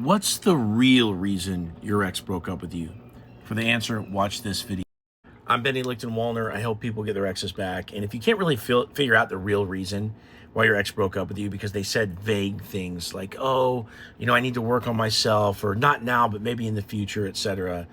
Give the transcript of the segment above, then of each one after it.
What's the real reason your ex broke up with you? For the answer, watch this video. I'm Benny Lichten-Wallner. I help people get their exes back. And if you can't really figure out the real reason why your ex broke up with you because they said vague things like, oh, I need to work on myself, or not now, but maybe in the future, etc.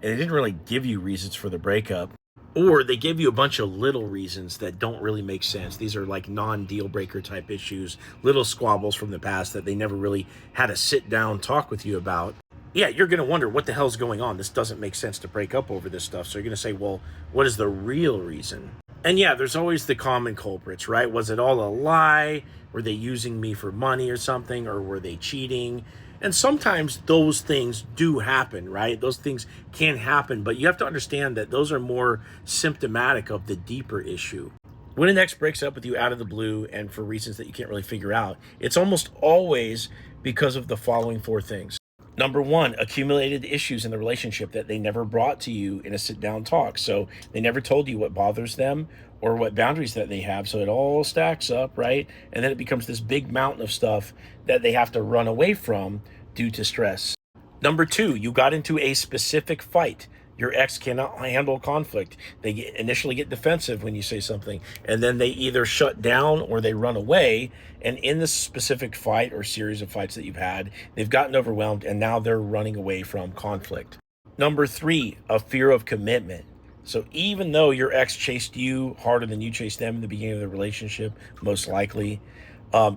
And they didn't really give you reasons for the breakup, or they gave you a bunch of little reasons that don't really make sense. These are like non-deal breaker type issues, little squabbles from the past that they never really had a sit down talk with you about. Yeah, you're going to wonder what the hell's going on. This doesn't make sense to break up over this stuff. So you're going to say, well, what is the real reason? And yeah, there's always the common culprits, right? Was it all a lie? Were they using me for money or something? Or were they cheating? And sometimes those things do happen, right? Those things can happen, but you have to understand that those are more symptomatic of the deeper issue. When an ex breaks up with you out of the blue and for reasons that you can't really figure out, it's almost always because of the following four things. Number one, accumulated issues in the relationship that they never brought to you in a sit-down talk. So they never told you what bothers them or what boundaries that they have. So it all stacks up, right? And then it becomes this big mountain of stuff that they have to run away from due to stress. Number two, you got into a specific fight. Your ex cannot handle conflict. They initially get defensive when you say something, and then they either shut down or they run away. And in this specific fight or series of fights that you've had, they've gotten overwhelmed and now they're running away from conflict. Number three, a fear of commitment. So even though your ex chased you harder than you chased them in the beginning of the relationship, most likely,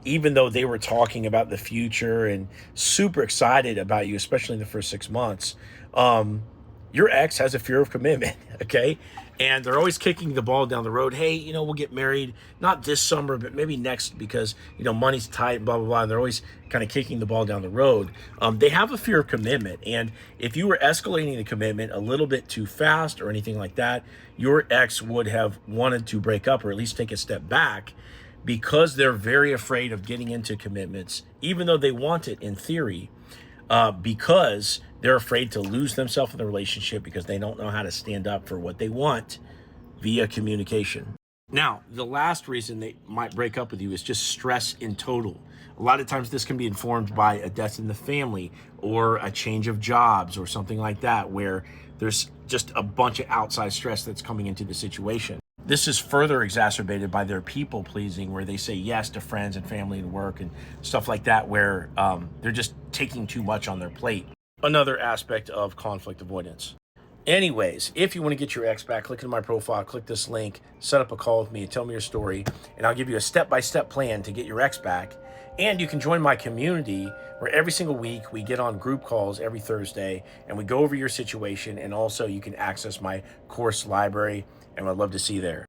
even though they were talking about the future and super excited about you, especially in the first 6 months, your ex has a fear of commitment, okay? And they're always kicking the ball down the road. Hey, we'll get married, not this summer, but maybe next because, money's tight, blah, blah, blah. And they're always kind of kicking the ball down the road. They have a fear of commitment. And if you were escalating the commitment a little bit too fast or anything like that, your ex would have wanted to break up or at least take a step back because they're very afraid of getting into commitments, even though they want it in theory, because they're afraid to lose themselves in the relationship because they don't know how to stand up for what they want via communication. Now, the last reason they might break up with you is just stress in total. A lot of times this can be informed by a death in the family or a change of jobs or something like that, where there's just a bunch of outside stress that's coming into the situation. This is further exacerbated by their people pleasing, where they say yes to friends and family and work and stuff like that, where they're just taking too much on their plate. Another aspect of conflict avoidance. Anyways, if you want to get your ex back, click into my profile, click this link, set up a call with me, tell me your story, and I'll give you a step-by-step plan to get your ex back. And you can join my community where every single week we get on group calls every Thursday and we go over your situation, and also you can access my course library, and I'd love to see you there.